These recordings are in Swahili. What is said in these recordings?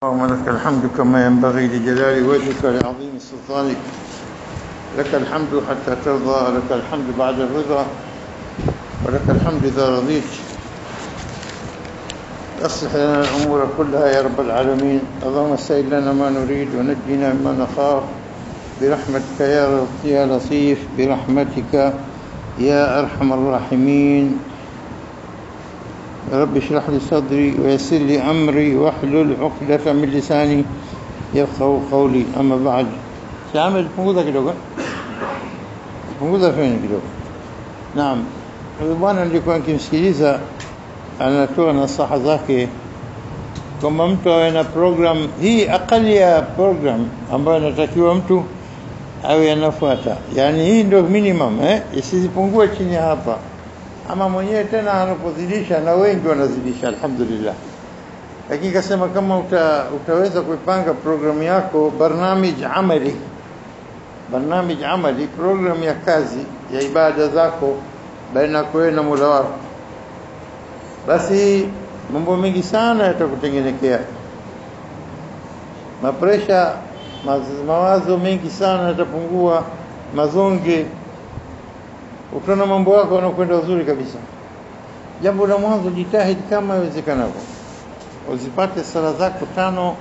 اللهم لك الحمد كما ينبغي لجلال وجهك ولعظيم سلطانك. لك الحمد حتى ترضى، ولك الحمد بعد الرضا، ولك الحمد إذا رضيت. أصلح لنا الأمور كلها يا رب العالمين. اللهم سهل لنا ما نريد ونجنا مما نخاف برحمتك يا لطيف، برحمتك يا أرحم الراحمين. رب اشرح لي صدري ويسر لي أمري واحلل عقدة من لساني يفقهوا قولي. أما بعد، تعمل punguza kidogo, punguza feni kidogo. Naam, bwana nilikuwa nikimsikiliza anatoa nasaha zake kwamba mtu awe na program hii, akali ya program ambayo anatakiwa mtu awe anafuata, yani hii ndio minimum, isipungue chini hapa. Ama mwenyewe tena anapozidisha, na wengi wanazidisha alhamdulillah. Lakini kasema kama utaweza kuipanga programu yako, barnamij amali, program ya kazi ya ibada zako baina yako na Mola wako, basi mambo mengi sana yatakutengenekea. Mapresha, mawazo mengi sana yatapungua, mazonge, utaona mambo yako yanakwenda uzuri kabisa. Jambo la mwanzo, jitahidi kama iwezekanavyo uzipate sala zako 5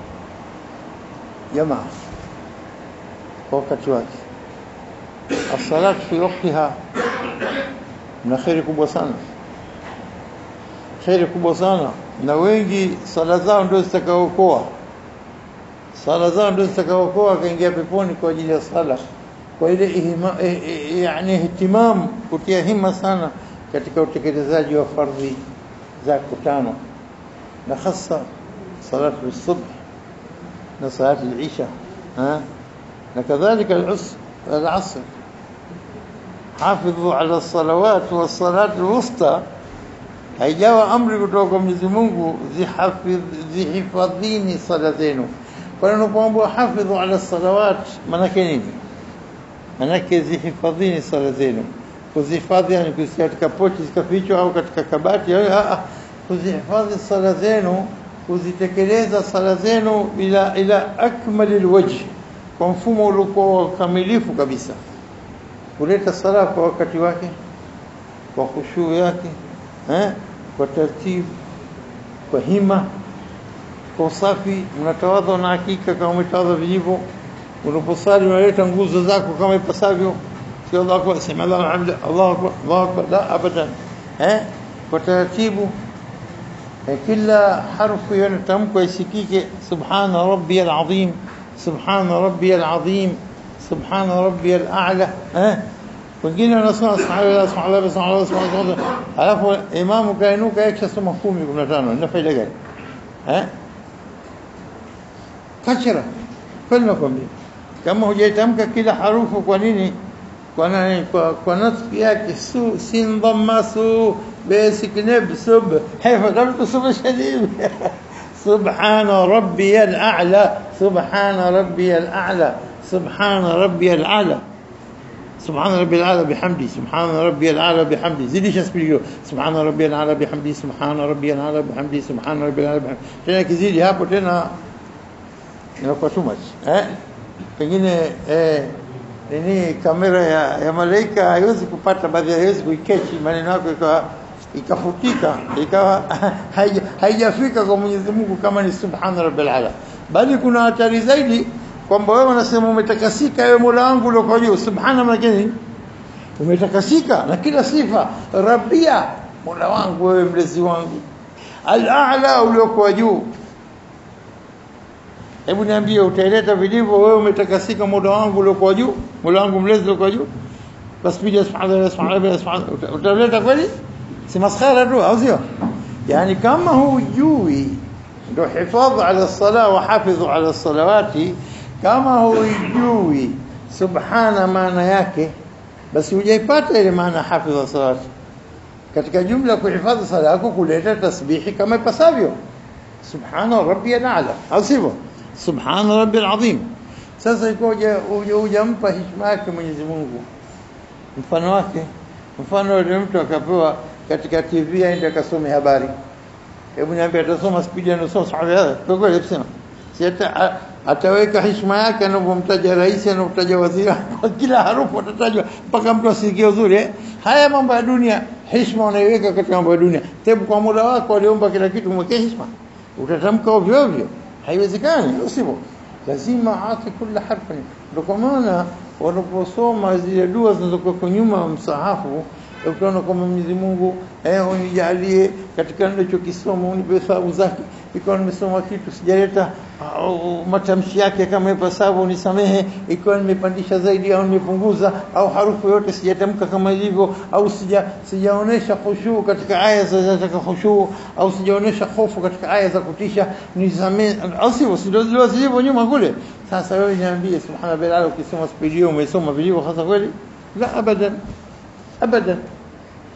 jamaa kwa wakati wake. As-salatu fi waqtiha na khairi kubwa sana, khairi kubwa sana. Na wengi sala zao ndio zitakaookoa, kaingia peponi kwa ajili ya sala, kwa ile yani ihtimam, kutia hima sana katika utekelezaji wa fardhi zako 5, na hasa salatu al-subh na salatu al-isha, na kadhalika al-asr. hafidhu ala salawat wa salatu al-wusta. Haijawa amri kutoka kwa Mwenyezi Mungu, zihifadhini sala zenu. Kwa nini unapoambiwa hafidhu ala salawat, maana yake nini? Manake zihifadhini sala zenu. Kuzihifadhi yani kuzitia katika pochi zikafichwa au katika kabati, kuzihifadhi sala zenu, kuzitekeleza sala zenu ila akmalil wajh, kwa mfumo uliokuwa kamilifu kabisa. Kuleta sala kwa wakati wake, kwa khushu yake, kwa taratibu, kwa hima, kwa usafi. Mnatawadha na hakika kama umetawadha vilivyo. Unaposali unaleta nguzo zako kama ipasavyo, sio Allahu akbar, sema Allahu alhamdulillah, Allahu akbar, Allahu akbar, la abadan. Kwa taratibu, kila harfu inatamkwa isikike. Subhana rabbiyal azim, subhana rabbiyal azim, subhana rabbiyal a'la. Wengine wanasema subhanallah, alafu imamu kainuka yakisha soma 10-15, ina faida gani? Kachara kalma kwambia, kama hujaitamka kila harufu. Kwa nini? Kwa natfi yake, sin dhamma, basic nab, sub haifa damtu sub shadid. Subhana rabbiyal a'la, subhana rabbiyal a'la, subhana rabbiyal a'la, subhana rabbiyal a'la bihamdi, subhana rabbiyal a'la bihamdi. Zidisha spilio, subhana rabbiyal a'la bihamdi, subhana rabbiyal a'la bihamdi, subhana rabbiyal a'la bihamdi. Tena kizidi hapo tena inakuwa too much. Pengine nini, kamera ya malaika haiwezi kupata, baadhi haiwezi kuikechi maneno yako ikafutika, ikawa haijafika kwa Mwenyezi Mungu kama ni subhana rabbil ala. Bali kuna hatari zaidi, kwamba wewe unasema umetakasika ewe Mola wangu ulio juu. Subhana makini, umetakasika na kila sifa. Rabbia, Mola wangu, wewe mlezi wangu. Al-a'la, ulio juu. Hebu niambie, utaileta vilivyo wewe umetakasika Mola wangu ulio juu, Mola wangu mlezi ulio juu? Basi bila subhanallah, utaleta kweli? Si maskhara tu, au sio? Yani kama hujui ndio hifadhi ala salat wa hafidhu ala salawati, kama hujui subhana maana yake, basi hujaipata ile maana hafidhu salati. Katika jumla kuhifadhi sala yako, kuleta tasbihi kama ipasavyo, subhana rabbiyal a'la, au sivyo? Subhana rabbil azim. Sasa ikoje hujampa heshima yake Mwenyezi Mungu? Mfano ile mtu akapewa katika TV aende akasome habari, hebu niambie atasoma spidi anasoma sahaba kwa kweli? si ataweka heshima yake anapomtaja rais, anapomtaja waziri, kwa kila harufu atatajwa mpaka mtu asikie uzuri. Haya mambo ya dunia, heshima unaiweka katika mambo ya dunia. Tebu kwa muda wako aliomba kila kitu, mwekee heshima. Utatamka ovyo ovyo, haiwezekani, sivyo? Lazima aati kila harfi. Ndio kwa maana wanaposoma zile dua zinazokuwa nyuma msahafu, utaona kama Mwenyezi Mungu unijalie katika ninachokisoma, unipe thawabu zake. Ikiwa nimesoma kitu sijaleta matamshi yake kama ipasavyo, unisamehe. Ikiwa nimepandisha zaidi au nimepunguza, au harufu yote sijatamka kama ilivyo, au sijaonesha khushu katika aya za khushu, au sijaonesha hofu katika aya za kutisha, nisamehe. Asio sio nyuma kule. Sasa wewe niambie, subhana billah, ukisoma spidi umesoma vilivyo hasa kweli? La, abadan.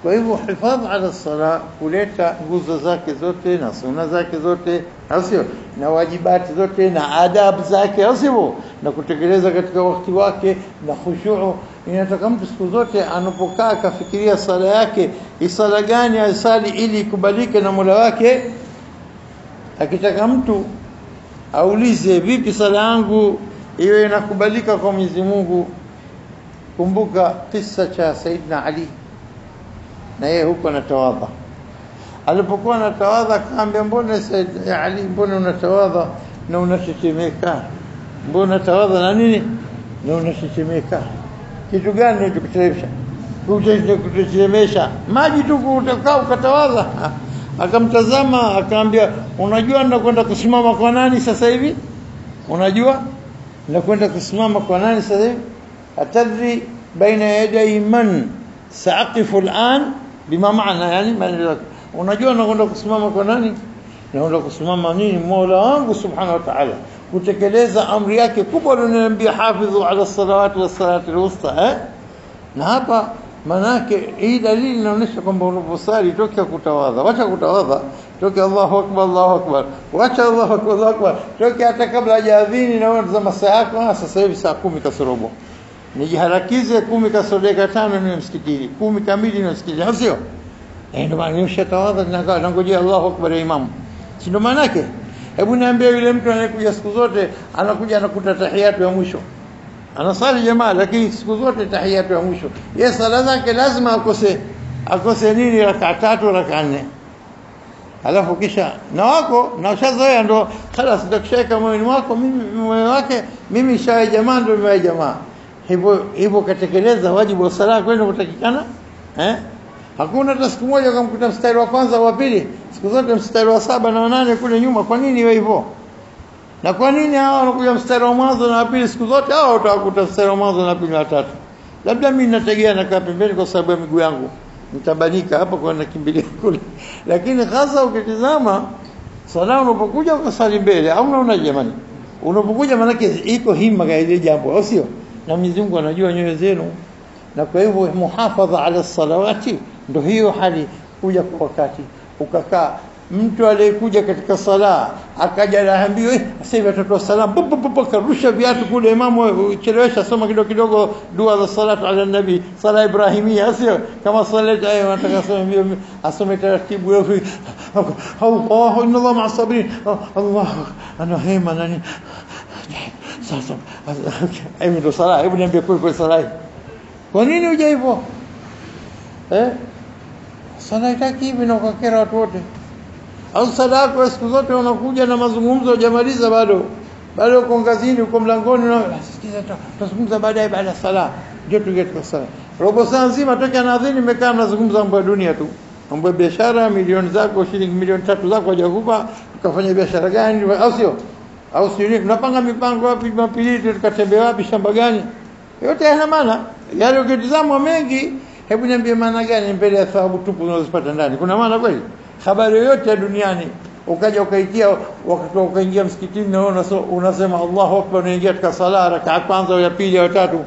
Kwa hivyo hifadhi ala sala, kuleta nguzo zake zote na sunna zake zote, sio, na wajibati zote na adabu zake, sio, na kutekeleza katika wakati wake na khushu'. Inataka mtu siku zote anapokaa kafikiria sala yake, isala gani asali ili ikubalike na Mola wake. Akitaka mtu aulize vipi sala yangu iwe inakubalika kwa Mwenyezi Mungu, kumbuka kisa cha Saidina Ali. Na yeye huko anatawadha. Alipokuwa anatawadha akaambia, mbona Saidina Ali, mbona unatawadha na unatetemeka? Mbona tawadha na nini na unatetemeka? Kitu gani kinachokutetemesha? Kutetemesha maji tu utakaa ukatawadha? Akamtazama akaambia, unajua nakwenda kusimama kwa nani sasa hivi? Unajua nakwenda kusimama kwa nani sasa hivi? Atadri baina yaday man saaqifu al'an, bima maana yani unajua nakwenda kusimama kwa nani? Nakwenda kusimama nini? Mola wangu subhanahu wa ta'ala, kutekeleza amri yake kubwa aliyoniambia, hafidhu ala salawati was salati al-wusta. Na hapa manake hii dalili inaonyesha kwamba unaposali tokea kutawadha, wacha kutawadha, tokea Allahu akbar, wacha Allahu akbar, tokea hata kabla hajaadhini na wewe za masaa yako. Sasa hivi saa 10 kasorobo, nijiharakize 10 kasoro dakika 5 ni msikitini, 10 kamili ni msikitini, sio? Ndio maana nimeshatawadha na ngojea Allahu akbar ya imam, si ndio maana yake? Hebu niambie, yule mtu anayekuja siku zote anakuja anakuta tahiyatu ya mwisho, anasali jamaa, lakini siku zote tahiyatu ya mwisho, yeye sala zake lazima akose nini? Raka 3 raka 4. Alafu kisha na wako na ushazoea, ndo خلاص ndakishaka moyo wako, moyo wake mimi shaye jamaa, ndio mimi jamaa. Hivyo katekeleza wajibu wa sala kwenda kutakikana. Hakuna hata siku moja ukamkuta mstari wa kwanza wa pili, siku zote mstari wa 7 na 8 kule nyuma. Kwa nini wewe hivyo? Na kwa nini hao wanakuja mstari wa mwanzo na pili siku zote? Hao utakuta mstari wa mwanzo na pili na tatu. Labda mimi nategea na pembeni kwa sababu ya miguu yangu, nitabanika hapa kwa nakimbilia kule. Lakini hasa ukitizama sala, unapokuja ukasali mbele au unaona jamani, unapokuja manake iko himma ya ile jambo, au sio? Na Mwenyezi Mungu anajua nyoyo zenu, na kwa hivyo muhafadha ala salawati ndio hiyo hali, kuja kwa wakati, ukakaa. Mtu aliyekuja katika sala akaja anaambiwa sasa hivi atatoa salamu, karusha viatu kule, imamu chelewesha, soma kidogo dua za salatu ala nabi, sala ibrahimia, sio kama sala ayo nataka asome taratibu hivi, Allahu inna Allah ma'as sabirin, Allah ana hema nani sasa. Hebu ndo sala, hebu niambie kwa sala, kwa nini uje hivyo? Sala itaki hivi na kukera watu wote, au sala yako siku zote unakuja na mazungumzo hujamaliza bado uko ngazini, uko mlangoni, na sikiza tutazungumza baadaye baada ya sala, ndio tuje kwa sala. Robo saa nzima toka nadhini nimekaa nazungumza mambo ya dunia tu, mambo ya biashara, milioni zako, shilingi milioni 3 zako hajakupa, ukafanya biashara gani, au sio? Tunapanga mipango wapi, mapili tukatembea wapi, shamba gani, yote yana maana. Yale ukitizama mengi, hebu niambie maana gani mbele ya thawabu tupu unazopata ndani? Kuna maana kweli? Habari yote ya duniani ukaja ukaitia, wakati ukaingia msikitini na unasema Allahu akbar, unaingia katika sala raka kwanza au ya pili au tatu,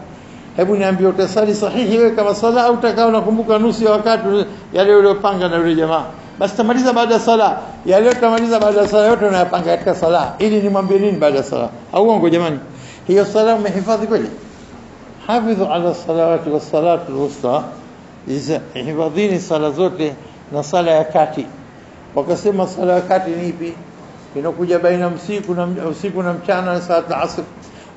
hebu niambie utasali sahihi wewe kama sala, au utakao unakumbuka nusu ya wakati yale uliyopanga na yule jamaa? Basi tamaliza baada ya sala yale, utamaliza baada ya sala yote unayapanga katika sala, ili nimwambie nini baada ya sala? Au uongo jamani? Hiyo sala umehifadhi kweli? Hafidhu ala salawati was salatu al-wusta, hifadhini sala zote na sala ya kati. Wakasema sala ya kati ni ipi? inakuja baina usiku na mchana salat al-asr.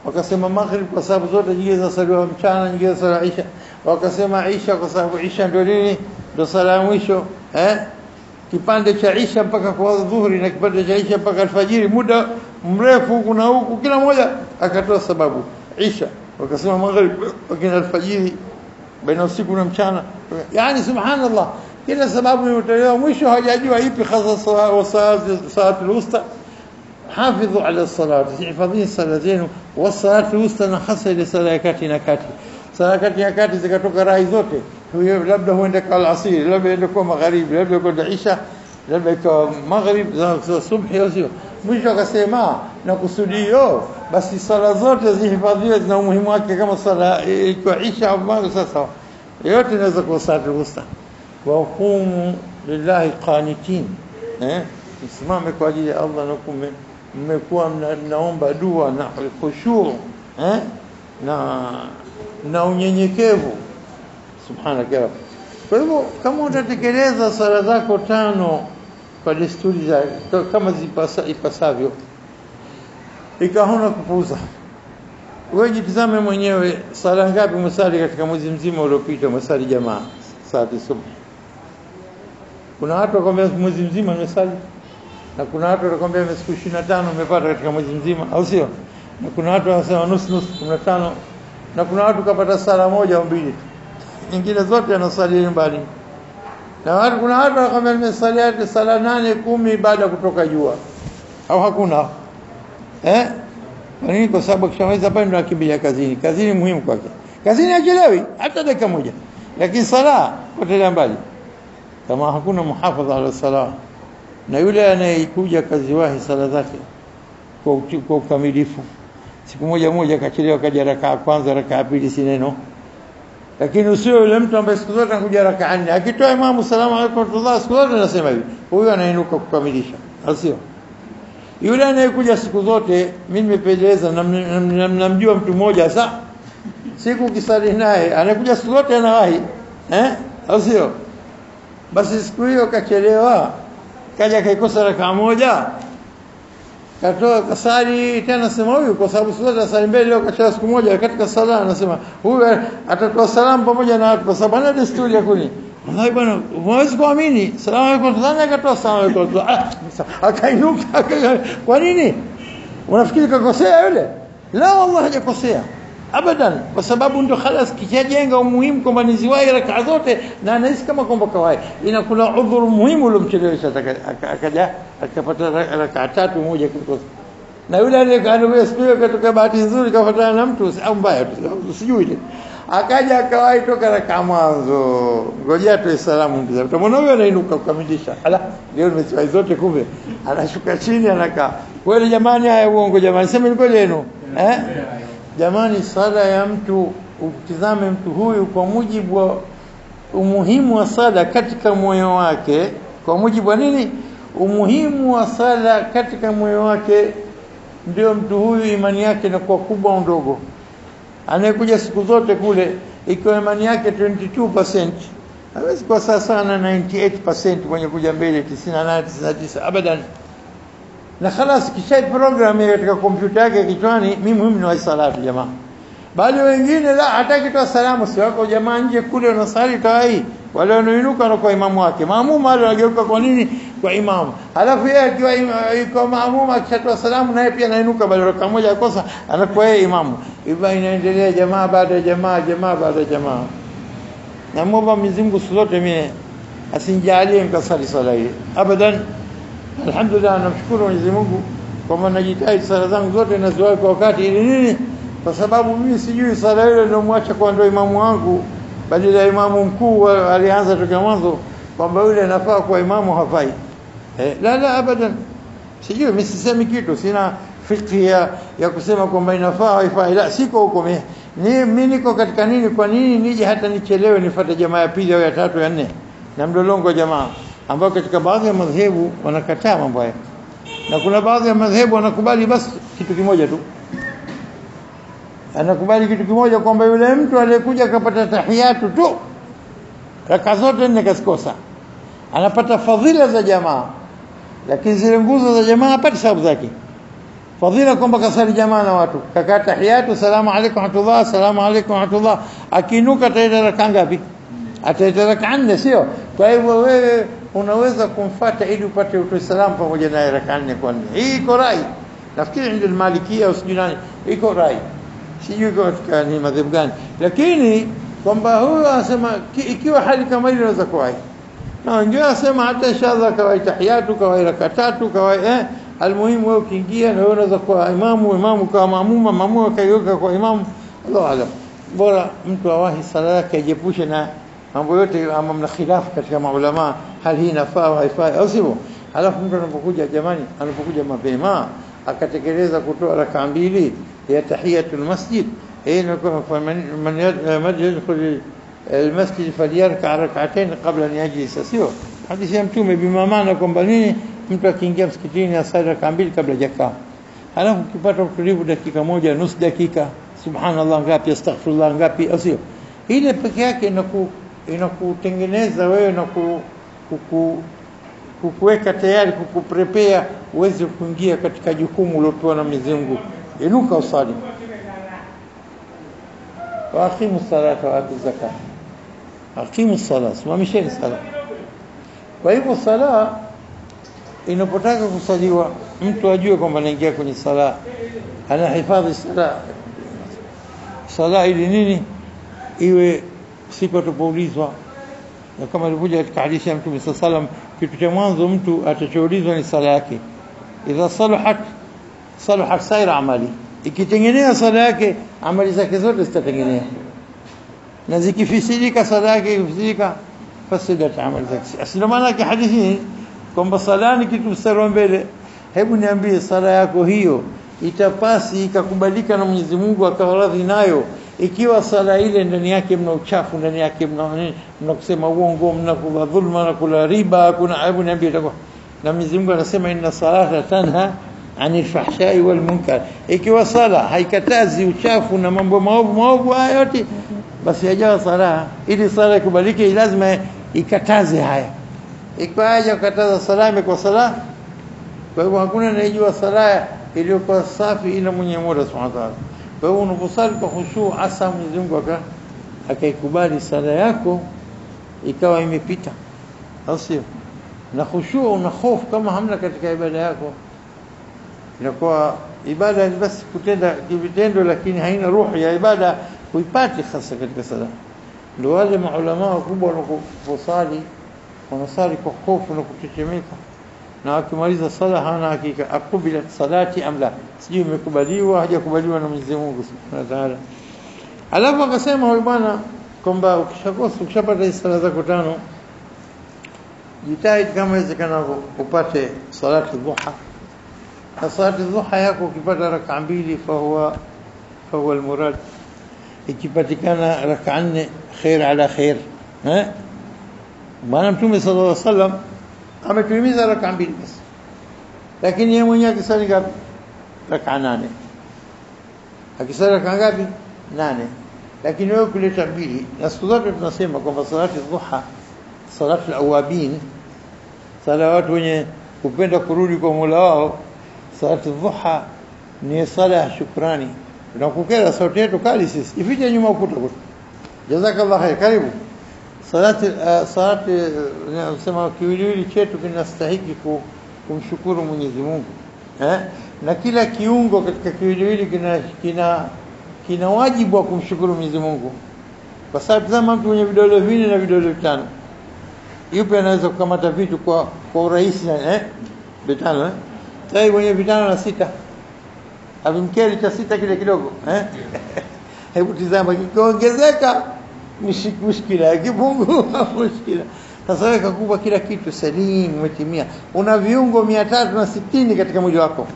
Wakasema maghrib kwa sababu zote nyingine za sala mchana, nyingine za sala isha. Wakasema isha kwa sababu isha ndio nini? Ndio sala ya mwisho. Kipande cha isha mpaka kwa dhuhuri na kipande cha isha mpaka alfajiri, muda mrefu huku na huku, kila mmoja akatoa sababu. Isha wakasema maghrib, wakina alfajiri baina usiku na mchana. Yani subhanallah, kila sababu imetolewa, mwisho hajajua ipi hasa wa salat al-wusta. حافظوا على الصلاة، حفظين صلاتين والصلاة الوسطى نخصها لصلاة كاتي نكاتي. صلاة كاتي نكاتي zikatoka rai zote, huyo labda huenda kwa al-asir, labda ende kwa magharibi, labda kwa isha, labda kwa maghrib za subhi au sio. Mwisho akasema na kusudio basi sala zote zihifadhiwe, zina umuhimu wake kama sala kwa isha au maghrib. Sasa yote inaweza kuwa salat al-wusta. Wa qumu lillahi qanitin, msimame kwa ajili ya Allah na kume mmekuwa mnaomba dua na khushu' na unyenyekevu. Subhanaka. Kwa hivyo kama utatekeleza sala zako 5 kwa desturi za kama ipasavyo, ikahona kupuza, wewe jitazame mwenyewe, sala ngapi umesali katika mwezi mzima uliopita? Umesali jamaa saa subhi. Kuna watu wakwambia mwezi mzima nimesali, na kuna watu wanakuambia siku 25 umepata katika mwezi mzima, au sio? Na kuna watu wanasema nusu 15, na kuna watu kapata sala moja au mbili, nyingine zote anasali nyumbani. Na kuna watu wanakuambia nimesali sala 8 10 baada kutoka jua, au hakuna. Kwa nini? Kwa sababu kishamaliza pale ndo akimbia kazini. Kazini muhimu kwake, kazini hachelewi hata dakika moja, lakini sala potelea mbali kama hakuna muhafadha ala sala. Na yule anayekuja kazi wahi sala zake kwa ukamilifu, siku moja kachelewa, kaja rakaa kwanza rakaa pili si neno. Lakini usio yule mtu ambaye siku zote anakuja rakaa 4, akitoa imamu salamu alaykum wa rahmatullah, siku zote anasema hivi, huyu anainuka kukamilisha, sio yule anayekuja siku zote. Mimi nimepeleza na namjua mtu mmoja, sasa siku kisali naye anakuja siku zote anawahi, sio? Basi siku hiyo kachelewa, kaja kaikosa rakaa moja, katoa kasali tena, sema huyu kwa sababu sasa sali mbele leo kachelewa siku moja katika sala, anasema huyu atatoa salamu pamoja na watu kwa sababu ana desturi ya kuni. Wallahi bwana, huwezi kuamini, salamu alaykum, tazama akatoa salamu alaykum, akainuka. Kwa nini unafikiri kakosea yule? La, wallahi hajakosea abadan, kwa sababu ndio khalas kishajenga umuhimu kwamba niziwahi rakaa zote, na anahisi kama kwamba kawai inakula udhuru muhimu uliomchelewesha, akaja akapata rakaa 3 moja kukosa. Na yule aliyekaanua spio katoka bahati nzuri kafuatana na mtu au mbaya sijui ile, akaja akawai toka rakaa mwanzo, ngoja tu salamu ndio utamwona huyo anainuka kukamilisha. Ala, leo nimesiwahi zote, kumbe anashuka chini anakaa. Kweli jamani, haya uongo jamani, sema ni kweli yenu jamani. Sala ya mtu, utizame mtu huyu kwa mujibu wa umuhimu wa sala katika moyo wake. Kwa mujibu wa nini? Umuhimu wa sala katika moyo wake, ndio mtu huyu imani yake inakuwa kubwa au ndogo. Anayekuja siku zote kule, ikiwa imani yake 22%, hawezi kwa sasa na 98% mwenye kuja mbele 98 99 abadan. Na khalas kisha program katika kompyuta yake kichwani, mimi muhimu ni wa salatu jamaa. Bali wengine la hataki toa salamu, si wako jamaa nje kule wanasali tawai, wale wanaoinuka na kwa imamu wake. Maamuma wale wanageuka kwa nini? Kwa imamu. Halafu yeye akiwa iko maamuma akishatoa salamu naye pia anainuka, bali raka moja akosa anakuwa yeye imamu. Hivyo inaendelea jamaa baada ya jamaa, jamaa baada ya jamaa. Na Mungu Mwenyezi Mungu sote mimi asinijalie nikasali sala hii abadan. Alhamdulillah, namshukuru Mwenyezi Mungu kwamba najitahidi sala zangu zote naziwahi kwa wakati. Ili nini? Kwa sababu mimi sijui sala ile ndio muacha kwa ndio imamu wangu, bali la imamu mkuu alianza toka mwanzo kwamba yule anafaa kwa imamu hafai. La abadan, sijui, mimi sisemi kitu, sina fikhi ya kusema kwamba inafaa haifai. La, siko huko mimi niko katika nini, kwa nini nije hata nichelewe nifuate jamaa ya pili au ya tatu ya nne na mdolongo jamaa, ambao katika baadhi ya madhehebu wanakataa mambo haya, na kuna baadhi ya madhehebu wanakubali basi kitu kimoja tu. Anakubali kitu kimoja kwamba yule mtu aliyekuja akapata tahiyatu tu, raka zote 4 kasikosa, anapata fadhila za jamaa. lakini zile nguzo za jamaa hapati sababu zake. Fadhila kwamba kasali jamaa na watu, kakaa tahiyatu, salamu alaykum wa rahmatullah, salamu alaykum wa rahmatullah, akinuka ataenda raka ngapi? Ataenda raka 4, sio? Kwa hivyo wewe unaweza kumfuata ili upate utoe salamu pamoja naye raka 4 kwa 4. Hii iko rai. Nafikiri ndio Malikia au sijui nani, iko rai. Sijui katika ni madhehebu gani. Lakini kwamba huyo anasema ikiwa hali kama ile inaweza kuwa. Na wengine wanasema hata inshallah kawai tahiyatu, kawai raka 3, kawai almuhimu wewe ukiingia na wewe unaweza kuwa imamu kwa maamuma kaiweka kwa imamu. Allahu alam. Bora mtu awahi sala yake ajiepushe na mambo yote ama mna khilafu katika maulama, hali hii inafaa au haifai au sivyo. Alafu mtu anapokuja jamani, anapokuja mapema akatekeleza kutoa raka 2 ya tahiyatul masjid, inakuwa man yadkhul المسجد فليركع ركعتين قبل ان يجلس, sio hadithi ya mtume bima maana kwamba nini, mtu akiingia msikitini asali raka 2 kabla hajakaa, halafu ukipata utulivu dakika moja, nusu dakika, subhanallah ngapi, astaghfirullah ngapi, au sio? Ile peke yake inakutengeneza wewe na kukuweka tayari, kukuprepare uweze kuingia katika jukumu ulopewa na Mwenyezi Mungu. Inuka usali, wa aqimu salata wa atu zakat, aqimu salat, simamisheni sala. Kwa hivyo sala inapotaka kusaliwa, mtu ajue kwamba anaingia kwenye sala, anahifadhi sala ili nini iwe siku tupoulizwa, na kama ilivyokuja katika hadithi ya Mtume sallallahu alayhi wasallam, kitu cha mwanzo mtu atachoulizwa ni sala yake. Idha salahat saira amali, ikitengenea sala yake amali zake zote zitatengenea, na zikifisidika sala yake ikifisidika fasidat amali zake. Asili maana yake hadithi kwamba sala ni kitu mstari wa mbele. Hebu niambie, sala yako hiyo itapasi ikakubalika na Mwenyezi Mungu akawaradhi nayo ikiwa sala ile ndani yake mna uchafu, ndani yake mna kusema uongo, mna kula dhulma, na kula riba, kuna? Hebu niambie itakuwa. Na Mwenyezi Mungu anasema inna salata tanha anil fahshai wal munkar, ikiwa sala haikatazi uchafu na mambo maovu haya yote, basi hajawa sala. Ili sala ikubalike lazima ikataze haya. Ikiwa haja kukataza sala kwa sala, kwa hivyo hakuna anayejua sala iliyokuwa safi ila Mwenyezi Mungu Subhanahu wa Ta'ala. Kwa hivyo unaposali kwa khushu, asa Mwenyezi Mungu akaikubali sala yako ikawa imepita, au sio? Na khushu na hofu kama hamna katika ibada yako, inakuwa ibada ni basi kutenda vitendo, lakini haina ruhu ya ibada kuipati hasa katika sala. Ndio wale maulama wakubwa wanaposali wanasali kwa hofu na kutetemeka, na akimaliza sala hana hakika akubila salati amla, sijui imekubaliwa hajakubaliwa na Mwenyezi Mungu Subhanahu wa Ta'ala. Alafu akasema huyu bwana kwamba ukishapata sala zako 5, jitahidi kama iwezekanavyo upate salati dhuha. Na salati dhuha yako ukipata raka 2 fahuwa almurad, ikipatikana raka 4 khair ala khair. Maana Mtume sallallahu alaihi wasallam ametuhimiza raka 2 basi, lakini yeye mwenyewe akisali ngapi? Raka 8. Akisali raka ngapi? 8. Lakini wewe kuleta 2. Na siku zote tunasema kwamba salati dhuha, salati al-awabin, sala watu wenye kupenda kurudi kwa Mola wao, salati dhuha ni sala ya shukrani. Tunakukera sauti yetu kali sisi, ifike nyuma ukuta. Jazakallah khair, karibu. Salati nasema kiwiliwili chetu kinastahili kumshukuru Mwenyezi Mungu, na kila kiungo katika kiwiliwili kina wajibu wa kumshukuru Mwenyezi Mungu, kwa sababu kama mtu mwenye vidole 4 na vidole 5, yupi anaweza kukamata vitu kwa urahisi na vitano? Sai mwenye 5 na 6 avimkeli cha 6 kile kidogo, hebu tizama, kiongezeka mushkila, kipungua mushkila. Sasa wewe kakubwa kila kitu salim umetimia, una viungo 360 katika mwili wako,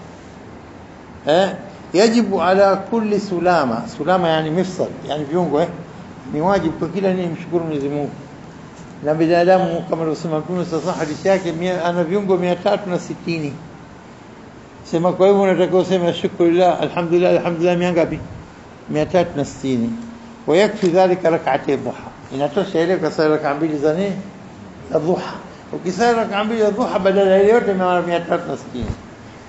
yajibu ala kulli sulama yani mifsal, yani viungo ni wajibu kwa kila nini mshukuru Mwenyezi Mungu. Na binadamu kama alivyosema Mtume sasa hadithi yake, ana viungo 360. Sema kwa hivyo unataka useme shukrulillah, alhamdulillah ngapi? 360. ويكفي ذلك ركعتي الضحى. inatosha ile kwa sala raka 2 za nini? Dhuha. ukisali raka mbili ya dhuha badala ya yote mara 360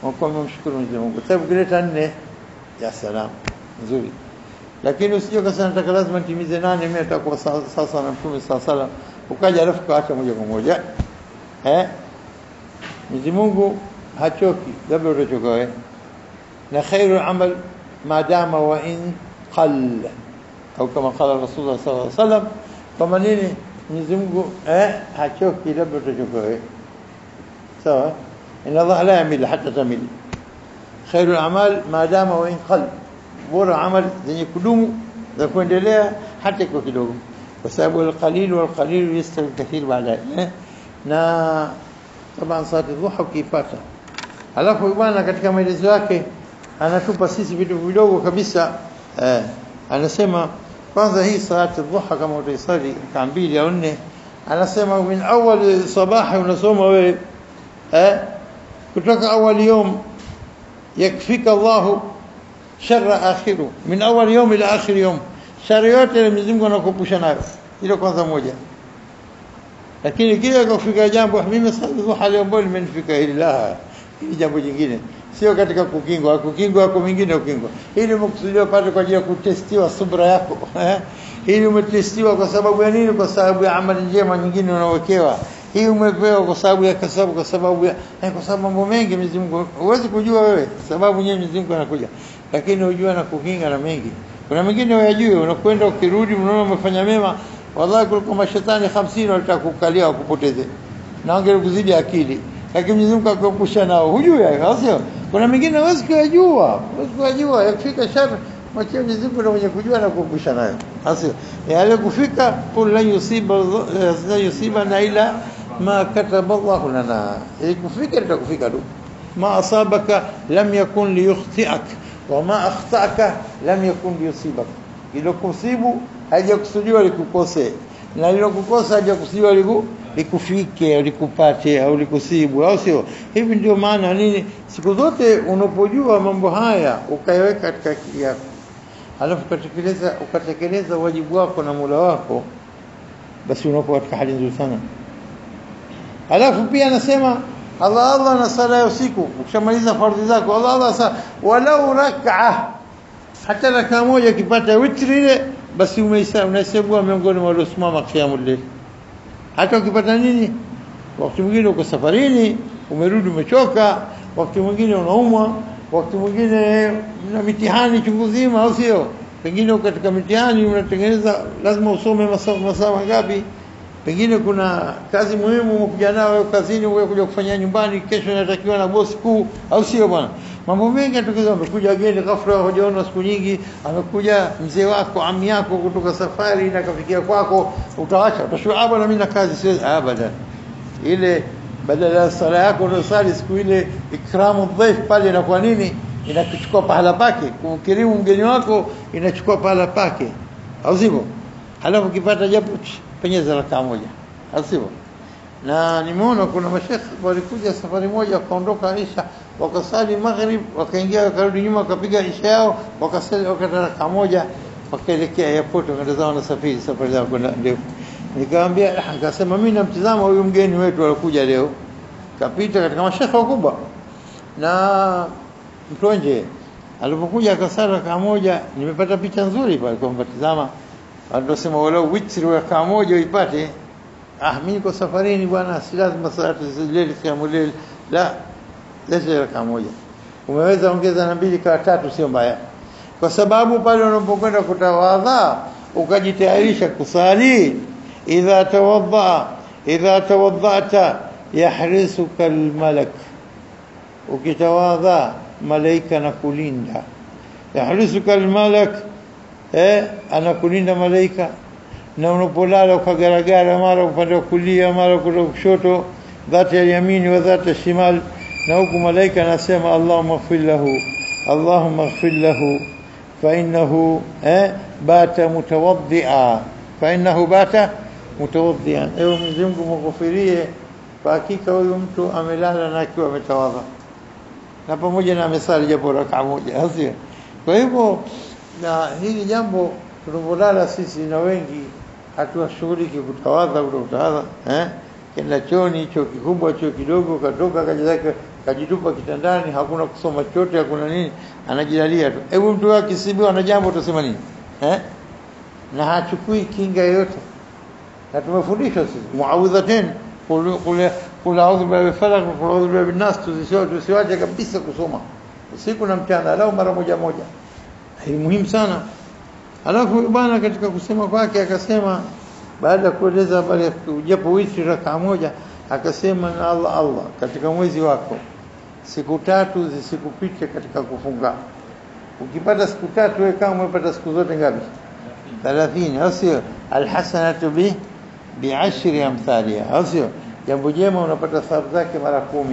unakuwa umemshukuru Mwenyezi Mungu. Sababu kileta 4 ya salam nzuri. Lakini usije ukasema nataka lazima nitimize 8 mimi nitakuwa sasa na Mtume sallallahu ukaja alafu kaacha moja kwa moja. Mwenyezi Mungu hachoki, labda utachoka wewe. Na khairul amal madama wa in qalla, au kama qala Rasulullah sallallahu alaihi wasallam, kama nini Mwenyezi Mungu hachoki, labda utachoka wewe. Sawa? Inna Allah la yamil hatta tamil. Khairul amal madama wa in qalla, bora amal zenye kudumu za kuendelea hata kwa kidogo, kwa sababu al-qalil yastawi kathir baadaye. Na taban salat dhuha ukipata, alafu bwana katika maelezo yake anatupa sisi vitu vidogo kabisa. Anasema kwanza hii salat dhuha kama utaisali kama 2 au 4, anasema min awwal sabahi unasoma wewe kutoka awali yom yakfika Allah sharra akhiru, min awwal yom ila akhir yom, shari yote ile Mwenyezi Mungu anakuepusha nayo. Hilo kwanza moja. Lakini kile kufika jambo mimi dhuha leo mbona limenifika hili, la hili jambo jingine, sio katika kukingwa kwa mingine ukingwa. Hili mkusudiwa pale kwa ajili ya kutestiwa subra yako. Hili umetestiwa kwa sababu ya nini? Kwa sababu ya amali njema nyingine unawekewa. Hii umepewa kwa sababu ya kasabu, kwa sababu mambo mengi Mwenyezi Mungu huwezi kujua wewe, sababu nyenye Mwenyezi Mungu anakuja. Lakini unajua na kukinga na mengi. Kuna mengine unayajua, unakwenda ukirudi unaona umefanya mema, wallahi kuliko mashetani 50 walitaka kukukalia wakupoteze. Na wangelekuzidi akili. Lakini Mwenyezi Mungu akakuepusha nao. Hujui hayo, sio? Kuna mengine huwezi kujua, yakifika shari mwache Mwenyezi Mungu mwenye kujua na kuepusha nayo. Sio? Yale kufika kul la yusiba na ila ma kataba Allah lana. Ikifika itakufika tu. Ma asabaka lam yakun liyukhti'ak wa ma akhta'aka lam yakun liyusibak. Ilokusibu hajakusudiwa likukose, na lilokukosa hajakusudiwa likufike au likupate au likusibu, au sio? Hivi ndio maana nini, siku zote unapojua mambo haya ukaiweka katika akili yako, alafu ukatekeleza wajibu wako na Mola wako, basi unakuwa katika hali nzuri sana. Alafu pia anasema Allah na sala ya usiku, ukishamaliza fardhi zako Allah walau rak'a, hata raka moja kipata witri ile, basi unahesabiwa miongoni mwa waliosimama qiyamul layl. Hata ukipata nini, wakati mwingine uko safarini, umerudi umechoka, wakati mwingine unaumwa, wakati mwingine una mitihani chungu zima, au sio? Pengine katika mitihani unatengeneza lazima usome masaa ngapi, pengine kuna kazi muhimu umekuja nayo kazini, wewe kuja kufanya nyumbani, kesho inatakiwa na bosi kuu, au sio bwana? Mambo mengi yanatokea. Amekuja geni ghafla, hujaona siku nyingi, amekuja mzee wako, ami yako kutoka safari na kafikia kwako, utaacha utashuaba na mimi na kazi, sio abada. Ile badala ya sala yako unasali siku ile ikramu dhaif pale, na kwa nini inakuchukua pahala pake? Kumkirimu mgeni wako inachukua pahala pake, au sivyo? Halafu kipata japo penyeza raka moja, au sivyo? Na nimeona kuna mashekhi walikuja safari moja wakaondoka Isha, wakasali maghrib, wakaingia wakarudi nyuma, wakapiga Isha yao, wakasali raka moja, wakaelekea airport, wakaenda zao na safari zao kwenda ndefu. Nikamwambia, nikasema mimi namtazama huyu mgeni wetu alikuja leo, kapita katika mashekhi wakubwa na mtonje, alipokuja akasali raka moja, nimepata picha nzuri pale kwa mtazama. Anasema walau witri raka moja uipate. Mimi niko safarini bwana, si lazima salatu zile qiyamul layl, la leta raka moja. Umeweza ongeza na 2 kwa 3, sio mbaya, kwa sababu pale unapokwenda kutawadha ukajitayarisha kusali, idha tawaddata yahrisuka almalak, ukitawadha malaika na kulinda. Yahrisuka almalak, anakulinda malaika. Na unapolala ukagaragara, mara upande wa kulia, mara upande kushoto, dhati ya yamini wa dhati ya shimal, na huku malaika anasema Allahumma ighfir lahu fa innahu bata mutawaddi'an, ewe Mwenyezi Mungu mghufirie, kwa hakika huyu mtu amelala na akiwa ametawadha, na pamoja na amesali japo raka moja, hasio. Kwa hivyo na hili jambo tunapolala sisi, na wengi hatuwashughuliki kutawadha. kenda chooni, choo kikubwa, choo kidogo, katoka kaja zake kajitupa kitandani, hakuna kusoma chote, hakuna nini, anajilalia tu. Hebu mtu akisibiwa na jambo utasema nini? Na hachukui kinga yoyote. Na tumefundishwa sisi muawidhatain, qul a'udhu bi falaq, qul a'udhu bi nas, tusiwache kabisa kusoma usiku na mchana, lao mara moja moja. Hii muhimu sana. Alafu bwana katika kusema kwake akasema, baada ya kueleza habari japo witri raka moja, akasema na Allah katika mwezi wako siku 3 zisikupite katika kufunga. Ukipata siku 3 wewe kama umepata siku zote ngapi? 30. Au sio? Alhasanatu bi'ashri amthaliha. Au sio? Jambo jema unapata thawabu zake mara 10.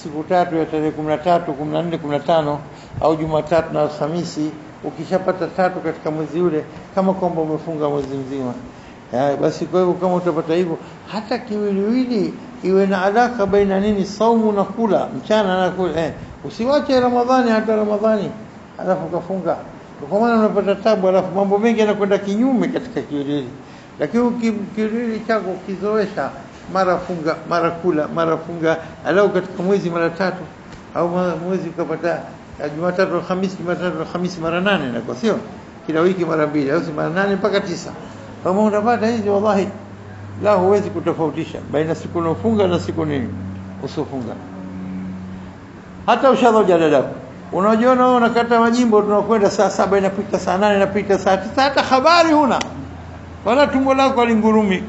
Siku 3 ya tarehe 13, 14, 15 au Jumatatu na Alhamisi, ukishapata 3 katika mwezi ule kama kwamba umefunga mwezi mzima. Basi kwa hivyo kama utapata hivyo, hata kiwiliwili iwe na alaka baina nini, saumu na kula mchana na kula. Usiwache Ramadhani hata Ramadhani alafu kafunga, kwa maana unapata tabu, alafu mambo mengi yanakwenda kinyume katika kiwiliwili. Lakini kiwiliwili chako kizoesha, mara funga mara kula mara funga, alau katika mwezi mara 3, au mwezi ukapata Jumatatu Alhamisi, Jumatatu Alhamisi mara 8, na kwa sio kila wiki mara 2, au si mara 8 mpaka 9. Kama unapata hizi, wallahi la huwezi kutofautisha baina siku unafunga na siku nini usofunga. Hata ushadha jalala, unajiona wewe unakata majimbo, tunakwenda saa 7 inapita, saa 8 inapita, saa 9, hata habari huna, wala tumbo lako lingurumi.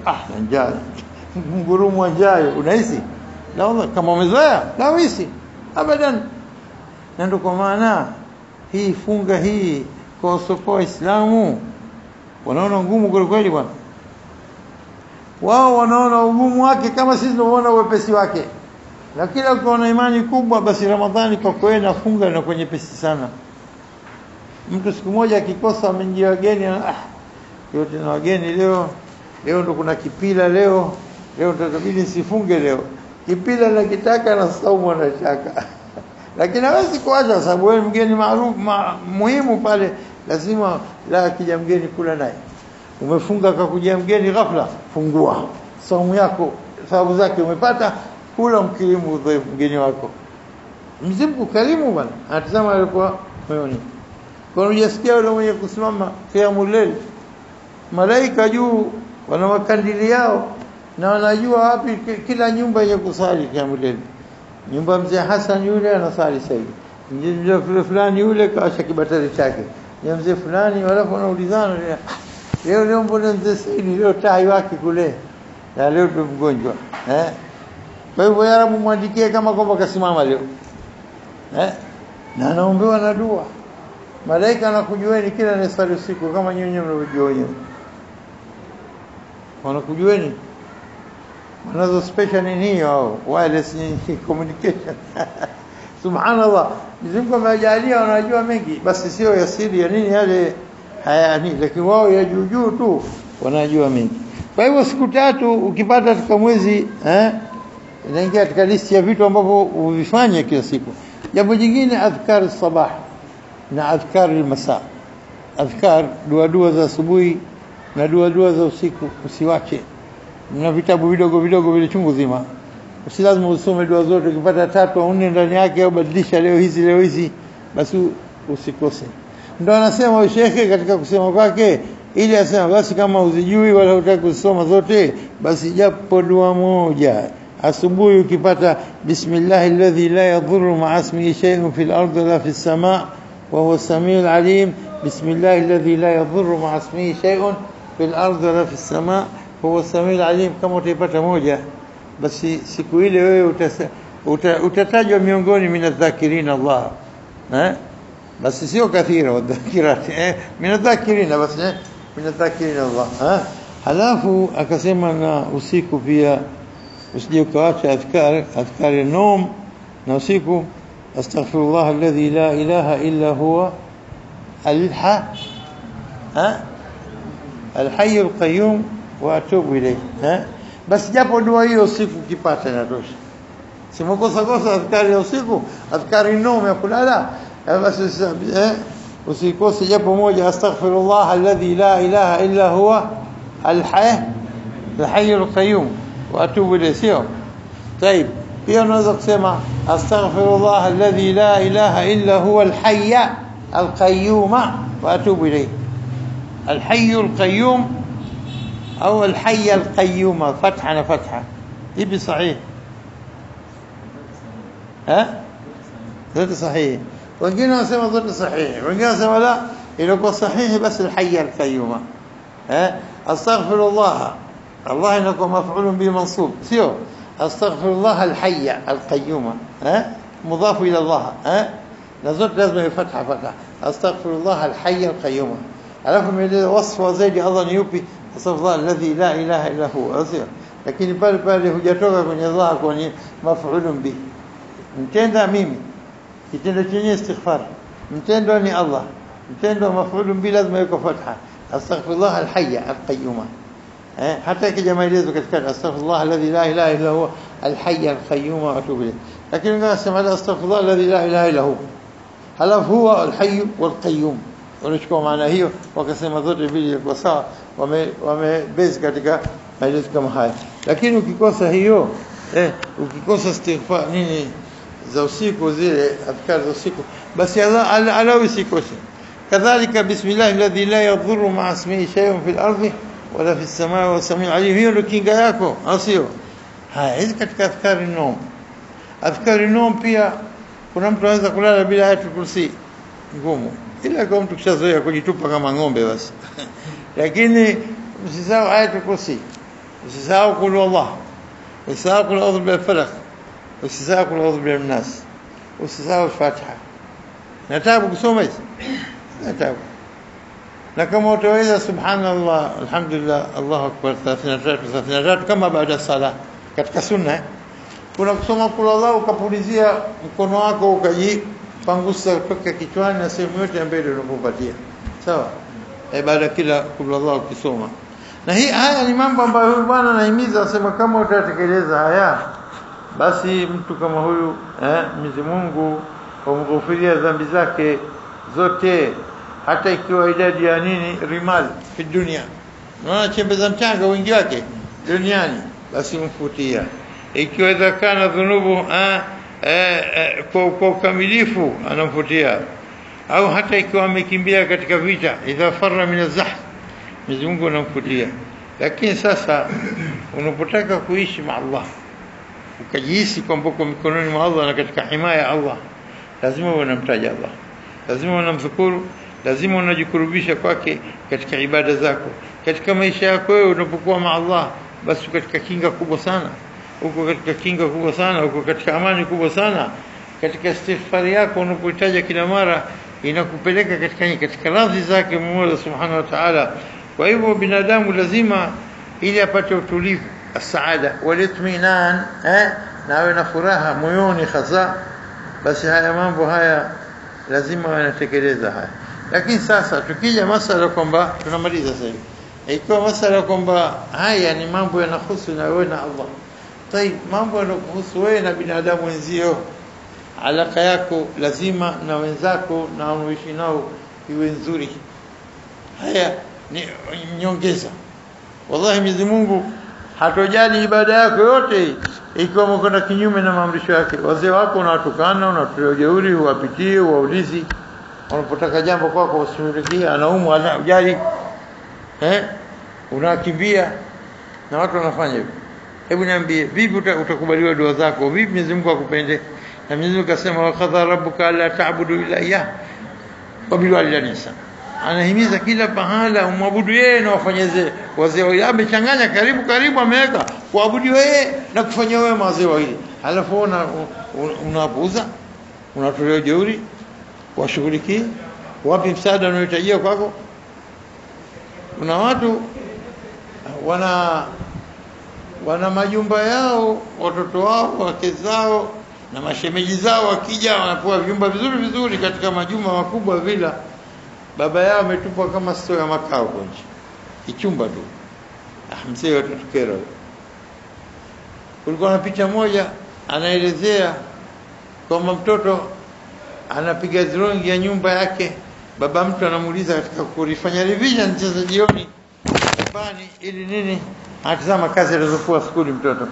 Njaa, ngurumu wa njaa unahisi? La wallahi, kama umezoea la uhisi abadan. Na ndio kwa maana hii funga hii kwa soko Waislamu wanaona ngumu kwa kweli bwana. Wao wanaona ugumu wake kama sisi tunaona wepesi wake. Na kila ukiona imani kubwa, basi Ramadhani kwa kweli nafunga na kwenye pesi sana. Mtu siku moja akikosa amenjia wageni, yote na wageni leo ndo kuna kipila leo tutabidi nisifunge leo. Kipila nakitaka na saumu anataka. Lakini hawezi kuacha, sababu wewe mgeni maarufu muhimu pale, lazima la kija mgeni kula naye. Umefunga akakuja mgeni ghafla, fungua saumu yako, sababu zake umepata, kula mkirimu mgeni wako. Mzimu karimu bwana, atazama alikuwa moyoni. Kwa unajisikia yule mwenye kusimama qiyamul layl, malaika juu wana makandili yao na wanajua wapi kila nyumba yenye kusali qiyamul layl. Nyumba mzee Hassan yule anasali sasa hivi, mzee fulani yule kaasha kibatari chake, ya mzee fulani, walafu wanaulizana leo mbona mzee Saidi leo tai wake kule, na leo ndo mgonjwa. Kwa hivyo ya Rabu mwandikie kama kwamba kasimama leo, na anaombewa na dua. Malaika anakujueni kila anasali usiku kama nyinyi mnavyojua wenyewe, wanakujueni. Wanazo special nini hao, wireless communication. Subhanallah, Mungu amejalia wanajua mengi, basi sio ya siri ya nini yale hayani, lakini wao ya juu tu wanajua mengi. Kwa hivyo siku 3 ukipata katika mwezi, inaingia katika listi ya vitu ambavyo uvifanye kila siku. Jambo jingine, adhkar sabah na adhkar al-masa. Adhkar, dua za asubuhi na dua za usiku usiwache. Na vitabu vidogo vile chungu zima. Usilazima usome dua zote, ukipata 3 au 4 ndani yake, au badilisha leo hizi, basi usikose. Ndio anasema shekhe katika kusema kwake, ili asema basi kama uzijui wala hutaki kusoma zote, basi japo dua moja asubuhi ukipata, bismillahilladhi la yadhurru ma'a ismihi shay'un fil ardi wala fis sama' wa huwa as-sami'ul 'alim. Bismillahilladhi la yadhurru ma'a ismihi shay'un fil ardi wala fis sama' huwa as-sami'ul 'alim. Kama utaipata moja, basi siku ile wewe utatajwa miongoni minadh-dhakirin Allah. Basi sio kathira wadhakirat, minadh-dhakirin, basi minadh-dhakirin Allah. Halafu akasema na usiku pia usije ukaacha adhkar an-nawm, na usiku astaghfirullah alladhi la ilaha illa huwa al-hayy al-qayyum wa atubu ilayh. Basi japo dua hiyo usiku ukipata inatosha. Simokosa adhkari ya usiku, adhkari an-nawm ya kulala, basi usikose japo moja, astaghfirullah alladhi la ilaha illa huwa al-hayy al-qayyum wa atubu ilayhi, sio? طيب, pia unaweza kusema astaghfirullah alladhi la ilaha illa huwa al-hayy al-qayyum wa atubu ilayhi. الحي القيوم أو الحي القيوم فتحة فتحة إيه صحيح؟ ها؟ ضد صحيح. وقلنا سما ضد صحيح، وقلنا سما لا إذا صحيح بس الحي القيوم. ها؟ أستغفر الله، الله إنكم مفعول به منصوب، سيو أستغفر الله الحي القيوم، ها؟ مضاف إلى الله، ها؟ نزلت لازم فتحة فتحة. أستغفر الله الحي القيوم. alafu ameeleza wasfu zaidi Allah ni yupi? Astaghfirullah alladhi la ilaha illa huwa, asio. Lakini pale pale hujatoka kwenye Allah kwenye maf'ulun bi. Mtenda mimi, kitendo chenye istighfar, mtendo ni Allah, mtendo maf'ulun bi lazima yuko fatha. Astaghfirullah alhayy alqayyum. Hata ikija maelezo katika astaghfirullah alladhi la ilaha illa huwa alhayy alqayyum wa atubu ilayh. Lakini unasema astaghfirullah alladhi la ilaha illa huwa, halafu huwa alhayy walqayyum, unachukua maana hiyo wakasema zote mbili kwa sawa, wamebase katika maelezo kama haya. Lakini ukikosa hiyo ukikosa istighfar nini za usiku, zile adhkar za usiku, basi Allah alawi sikose. Kadhalika bismillah alladhi la yadhurru ma'a ismihi shay'un fil ardi wala fis samai wa samiul alim, hiyo ndio kinga yako, asio haya. Hizi katika adhkari nom. Adhkari nom pia kuna mtu anaweza kulala bila ayatul kursi, ngumu, ila kama mtu kishazoea kujitupa kama ng'ombe basi. Lakini msisahau ayatul kursi, msisahau qul wallah, msisahau qul a'udhu bil falaq, msisahau qul a'udhu bin nas, msisahau fatiha. Natabu kusoma hizi, natabu. Na kama utaweza subhanallah alhamdulillah Allahu akbar 33 kama baada sala katika sunna, kuna kusoma qul wallah ukapulizia mkono wako ukajipangusa kutoka kichwani na sehemu yote ya mbele unapopatia, sawa? Baada kila qul wallah ukisoma. Na haya ni mambo ambayo huyu bwana anahimiza, asema kama utatekeleza haya basi mtu kama huyu Mwenyezi Mungu humghufiria dhambi zake zote, hata ikiwa idadi ya nini rimal fi dunia, na chembe za mchanga wingi wake duniani, basi mfutia. Ikiwa idha kana dhunubu kwa ukamilifu anamfutia, au hata ikiwa amekimbia katika vita, idha farra min az-zahf, Mwenyezi Mungu anamfutia. Lakini sasa unapotaka kuishi na Allah, ukajihisi kwamba uko mikononi mwa Allah na katika himaya ya Allah, lazima unamtaja Allah, lazima unamshukuru, lazima unajikurubisha kwake katika ibada zako, katika maisha yako. Wewe unapokuwa na Allah, basi katika kinga kubwa sana, uko katika kinga kubwa sana, uko katika amani kubwa sana. Katika istighfar yako unapoitaja kila mara, inakupeleka katika radhi zake Mola Subhanahu wa Ta'ala. Kwa hivyo binadamu lazima ili apate utulivu, as-saada wal-itminan, na awe na furaha moyoni hasa, basi haya mambo haya lazima wanatekeleza haya. Lakini sasa tukija masala kwamba tunamaliza sasa hivi, ikiwa masala kwamba haya ni mambo yanahusu na wewe na Allah, طيب mambo yanakuhusu wewe na binadamu wenzio, alaka yako lazima na wenzako na unaoishi nao iwe nzuri. Haya ni nyongeza. Wallahi Mwenyezi Mungu hatojali ibada yako yote ikiwa mkono kinyume na maamrisho yake. Wazee wako unatukana, unatoa jeuri, uwapitie, waulizi, unapotaka jambo kwako usimridhie, anaumwa anajali, unakimbia na watu wanafanya hivyo. Hebu niambie, vipi utakubaliwa dua zako? Vipi Mwenyezi Mungu akupende? Na Mwenyezi Mungu akasema wa qadha rabbuka alla ta'budu illa iyyah wa bil walidayni ihsana. Anahimiza kila pahala umwabudu yeye na wafanyeze wazee wao. Amechanganya karibu ameweka kuabudu yeye na kufanya wewe wazee wao. Halafu unapuuza, unatolea jeuri, washughulikie wapi msaada unaohitajia kwako? Kuna watu wana majumba yao, watoto wao, wake zao na mashemeji zao wakija wanapewa vyumba vizuri katika majumba makubwa vila. Baba yao ametupa kama sio ya makao nje, kichumba tu. Mzee watatukera. Kulikuwa na picha moja anaelezea kwamba mtoto anapiga drongi ya nyumba yake, baba mtu anamuuliza katika kulifanya revision za jioni nyumbani ili nini, Atazama kazi alizokuwa skuli mtoto.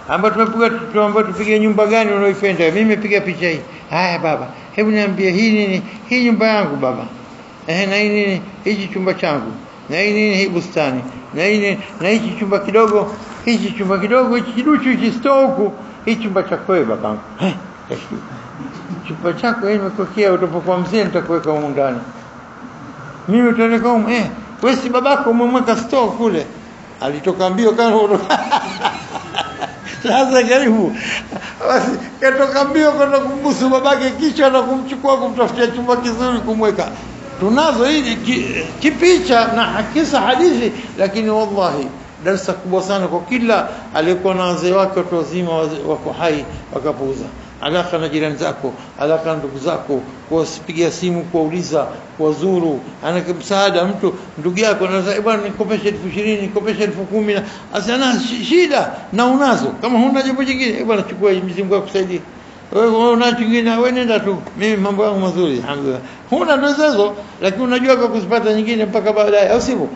Ambapo tupige nyumba gani unaoipenda? Mimi nimepiga picha hii. Haya baba, hebu niambie hii nini? Hii nyumba yangu baba. Na hii nini? Hichi chumba changu. Na hii nini? Hii bustani. Na hii nini? Na hichi chumba kidogo, hichi chumba kidogo, hichi kiduchu, hichi stoku, hichi chumba chako wewe babangu. Chumba chako wewe nimekokea, utapokuwa mzee nitakuweka huko ndani. Mimi utaleka huko wewe si babako umemweka store kule. Alitoka mbio kana sasa karibu. Basi katoka mbio kwenda kumbusu babake kichwa na kumchukua kumtafutia chumba kizuri kumweka. Tunazo hizi kipicha na kisa hadithi, lakini wallahi darasa kubwa sana kwa kila aliyekuwa na wazee wake watu wazima wako hai wakapuuza. Alaka na jirani zako, alaka na ndugu zako, kuwapigia simu kuwauliza, kuwazuru, anake msaada mtu ndugu yako anasema bwana nikopeshe 20,000, nikopeshe 10,000, asana shida na unazo. Kama huna jambo jingine bwana chukua Mwenyezi akusaidie. Wewe una kingine wewe nenda tu. Mimi mambo yangu mazuri alhamdulillah. Huna ndozo lakini unajua kwa kuzipata nyingine mpaka baadaye, au sivyo?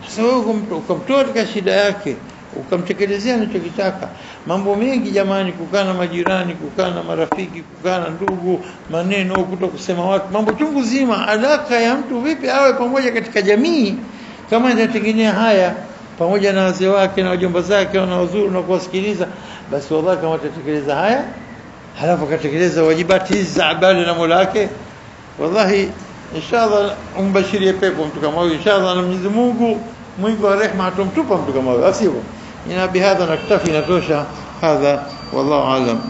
Sasa wewe ukamtoa katika shida yake, ukamtekelezea anachokitaka. Mambo mengi jamani, kukaa na majirani, kukaa na marafiki, kukaa na ndugu, maneno kutokusema watu, mambo chungu zima. Alaka ya mtu vipi awe pamoja katika jamii kama inategemea haya, pamoja na wazee wake na wajomba zake na wazuri na kuwasikiliza, basi wallahi kama atatekeleza haya halafu akatekeleza wajibati hizi za ibada na Mola wake, wallahi inshallah umbashirie pepo mtu kama huyo inshallah, na Mwenyezi Mungu mwingi wa rehema atamtupa mtu kama huyo, asivyo. Ina bihadha naktafi, natosha hadha wallahu alam.